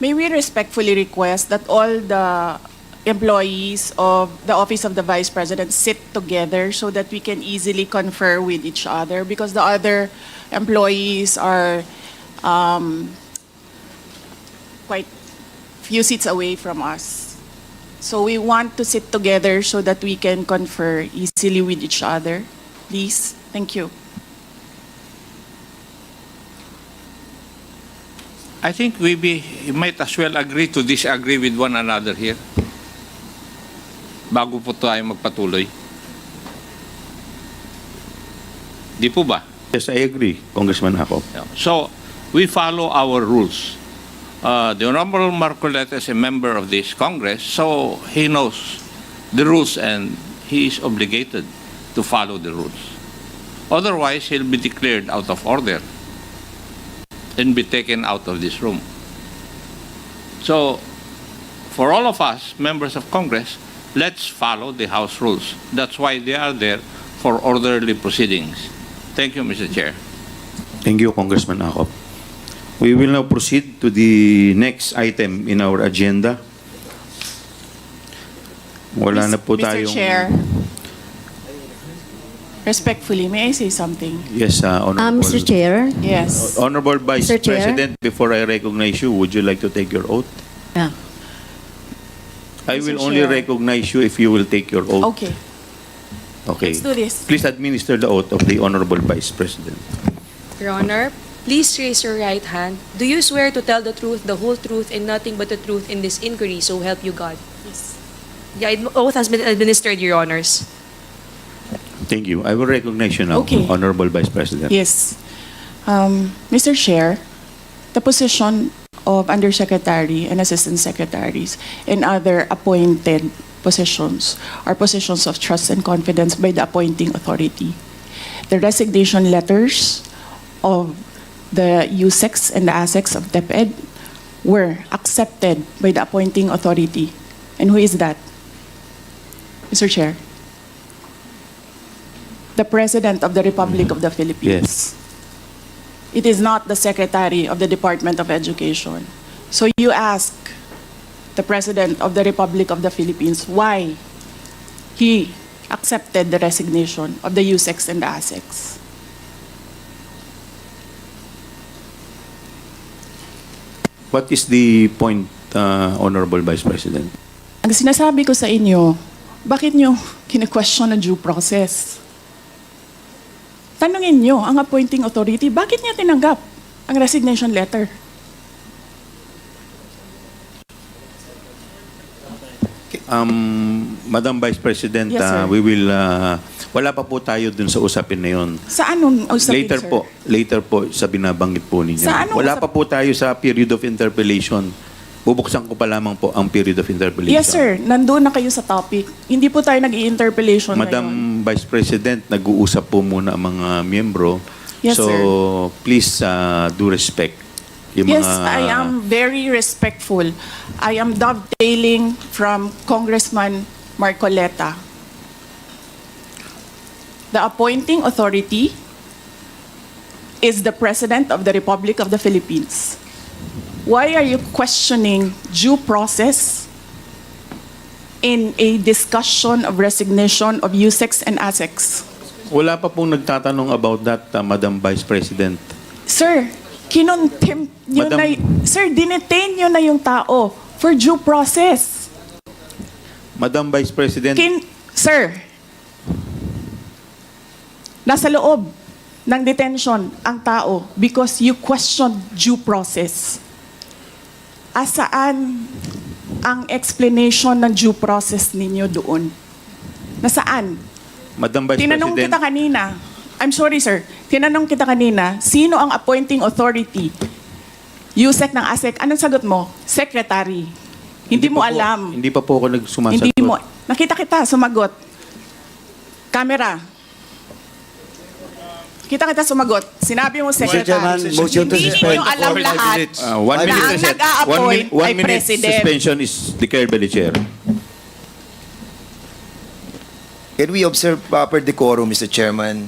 May we respectfully request that all the employees of the Office of the Vice President sit together so that we can easily confer with each other, because the other employees are quite few seats away from us. So we want to sit together so that we can confer easily with each other. Please. Thank you. I think we might as well agree to disagree with one another here bago po tayo magpatuloy. Di po ba? Yes, I agree, Congressman Ako. So, we follow our rules. The Honorable Marcoleta is a member of this Congress, so he knows the rules and he is obligated to follow the rules. Otherwise, he'll be declared out of order and be taken out of this room. So, for all of us, members of Congress, let's follow the House rules. That's why they are there, for orderly proceedings. Thank you, Mr. Chair. Thank you, Congressman Ako. We will now proceed to the next item in our agenda. Wala na po tayong... Mr. Chair, respectfully, may I say something? Yes, Honorable. Mr. Chair. Yes. Honorable Vice Mr. Chair? President, before I recognize you, would you like to take your oath? Yeah. I will Mr. only Chair. recognize you if you will take your oath. Okay. Okay. Let's do this. Please administer the oath of the Honorable Vice President. Your Honor, please raise your right hand. Do you swear to tell the truth, the whole truth, and nothing but the truth in this inquiry, so help you God? Yes. Yeah, oath has been administered, Your Honors. Thank you. I will recognize you now, Okay. Honorable Vice President. Yes. Mr. Chair, the position of Undersecretary and Assistant Secretaries and other appointed positions are positions of trust and confidence by the appointing authority. The resignation letters of the USEX and the ASEX of DepEd were accepted by the appointing authority. And who is that? Mr. Chair? The President of the Republic of the Philippines. Yes. It is not the Secretary of the Department of Education. So you ask the President of the Republic of the Philippines why he accepted the resignation of the USEX and the ASEX. What is the point, Honorable Vice President? Ang sinasabi ko sa inyo, bakit nyo kine-question ang due process? Tanungin nyo ang appointing authority, bakit niya tinanggap ang resignation letter? Madam Vice President, Yes, sir. we will, wala pa po tayo dun sa usapin na yun. Sa anong usapin, Later sir? Later po sa binabanggit po ninyo. Sa anong Wala usap- pa po tayo sa period of interpellation. Bubuksan ko pa lamang po ang period of interpellation. Yes, sir. Nandun na kayo sa topic. Hindi po tayo nag-i-interpellation ngayon. Madam Vice President, nag-uusap po muna ang mga miyembro. Yes, so, sir. please do respect. Yung Yes, mga, I am very respectful. I am dovetailing from Congressman Marcoleta. The appointing authority is the President of the Republic of the Philippines. Why are you questioning due process in a discussion of resignation of USEX and ASEX? Wala pa pong nagtatanong about that, Madam Vice President. Sir, kinontempt nyo Madam- na, sir, dinetain nyo na yung tao for due process. Madam Vice President, Sir, nasa loob ng detention ang tao because you questioned due process. Asaan ang explanation ng due process ninyo doon? Nasaan? Madam Vice Tinanong President, kita kanina. I'm sorry, sir. Tinanong kita kanina, sino ang appointing authority? USEC ng ASEC. Anong sagot mo? Secretary. Hindi mo pa po- alam. Hindi pa po ako nagsumasagot. Hindi mo. Nakita kita, sumagot. Camera. Kita sumagot. Sinabi mo, Mr. Secretary. Chairman, motion to Hindi suspend. ninyo alam for 5 lahat. minutes. 1 Na minute, ang reset. nag-a-appoint One ay minute President. suspension is declared by the chair. Can we observe proper decorum, Mr. Chairman?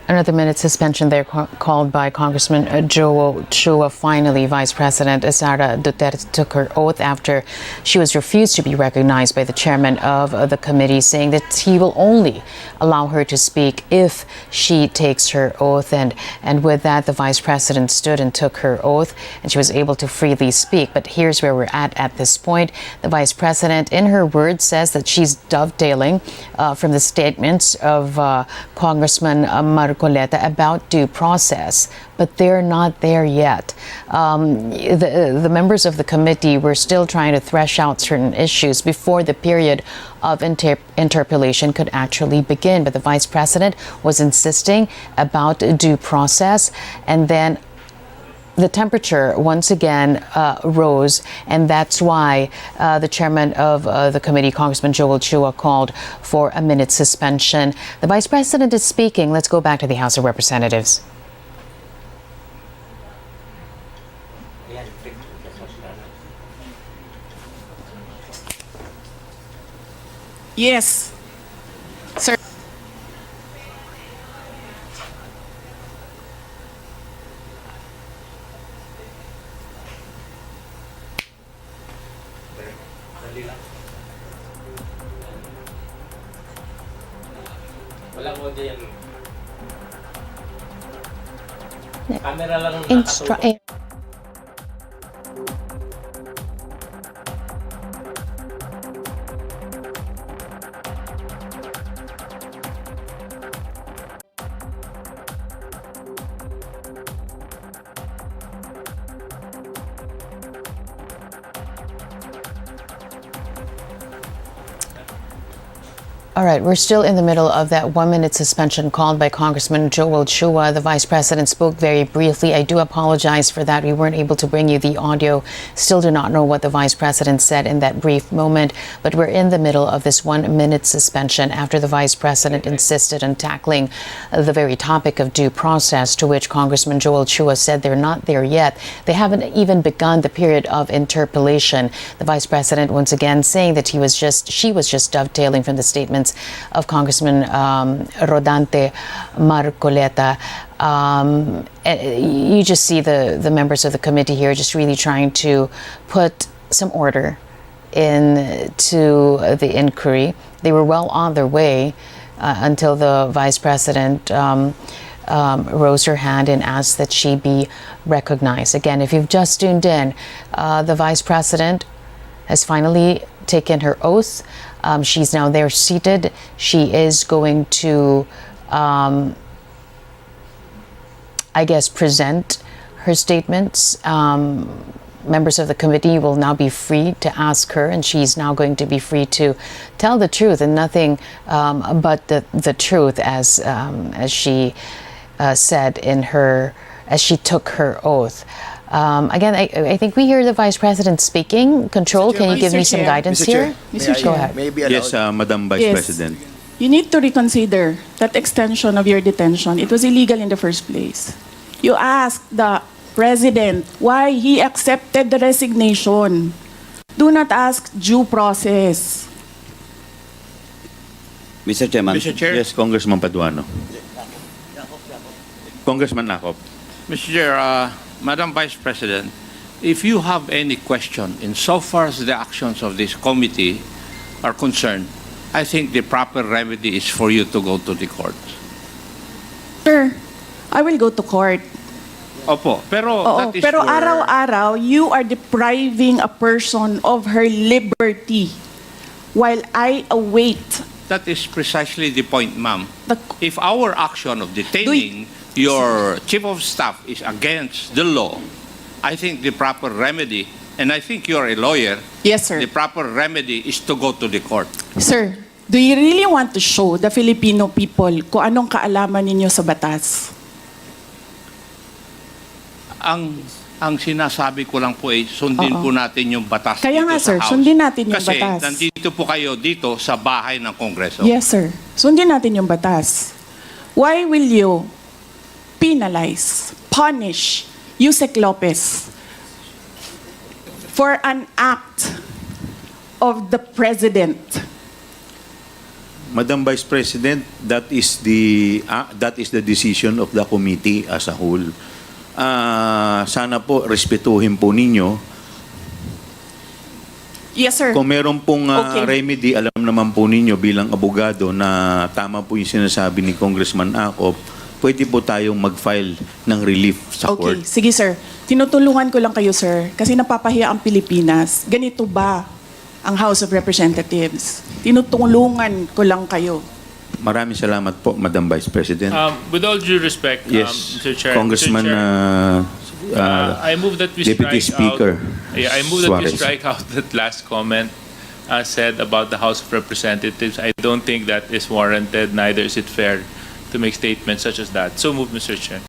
Another minute suspension there called by Congressman Joel Chua. Finally, Vice President Sara Duterte took her oath after she was refused to be recognized by the chairman of the committee, saying that he will only allow her to speak if she takes her oath. And with that, the Vice President stood and took her oath, and she was able to freely speak. But here's where we're at this point. The Vice President, in her words, says that she's dovetailing from the statements of Congressman Marcoleta about due process, but they're not there yet. The members of the committee were still trying to thresh out certain issues before the period of interpellation could actually begin. But the Vice President was insisting about due process, and then the temperature once again rose, and that's why the chairman of the committee, Congressman Joel Chua, called for a minute suspension. The Vice President is speaking. Let's go back to the House of Representatives. Yes, sir. Walang audio yan. Camera lang nakatutok. All right, we're still in the middle of that 1 minute suspension called by Congressman Joel Chua. The Vice President spoke very briefly. I do apologize for that. We weren't able to bring you the audio. Still do not know what the Vice President said in that brief moment, but we're in the middle of this 1 minute suspension after the Vice President insisted on tackling the very topic of due process, to which Congressman Joel Chua said they're not there yet. They haven't even begun the period of interpellation. The Vice President once again saying that she was just dovetailing from the statements of Congressman Rodante Marcoleta. You just see the members of the committee here just really trying to put some order into the inquiry. They were well on their way until the Vice President rose her hand and asked that she be recognized. Again, if you've just tuned in, the Vice President has finally taken her oath. She's now there seated. She is going to, I guess, present her statements. Members of the committee will now be free to ask her, and she's now going to be free to tell the truth and nothing but the truth, as she said as she took her oath. Again, I think we hear the Vice President speaking. Control, can you give me some guidance here? Mr. Go ahead. Yes, Madam Vice Yes. President. You need to reconsider that extension of your detention. It was illegal in the first place. You asked the President why he accepted the resignation. Do not ask due process. Mr. Chairman. Mr. Chair. Yes, Congressman Paduano. Congressman Nakop. Mr. Chair, Madam Vice President, if you have any question insofar as the actions of this committee are concerned, I think the proper remedy is for you to go to the court. Sir, I will go to court. Opo, pero Oo, that is pero your... araw-araw, you are depriving a person of her liberty while I await That is precisely the point, ma'am. the... If our action of detaining your chief of staff is against the law, I think the proper remedy, and I think you're a lawyer, Yes, sir. the proper remedy is to go to the court. Sir, do you really want to show the Filipino people kung anong kaalaman ninyo sa batas? Ang sinasabi ko lang po ay sundin Oo. po natin yung batas Kaya dito nga, sa sir, House. sundin natin yung Kasi batas. nandito po kayo dito sa bahay ng Kongreso. Yes, sir. Sundin natin yung batas. Why will you penalize, punish Yusek Lopez for an act of the President Madam Vice President, that is the decision of the committee as a whole. Sana po respetuhin po ninyo. Yes, sir. Kung meron pong Okay. remedy, alam naman po ninyo bilang abogado na tama po yung sinasabi ni Congressman Acop, pwede po tayong mag-file ng relief sa court. Okay, sige sir. Tinutulungan ko lang kayo, sir, kasi napapahiya ang Pilipinas. Ganito ba ang House of Representatives? Tinutulungan ko lang kayo. Maraming salamat po, Madam Vice President. With all due respect, Yes, Mr. Chair, Congressman I move that we Deputy strike Speaker out. Yeah, I move that we Suarez. strike out that last comment said about the House of Representatives. I don't think that is warranted. Neither is it fair to make statements such as that. So move, Mr. Chair.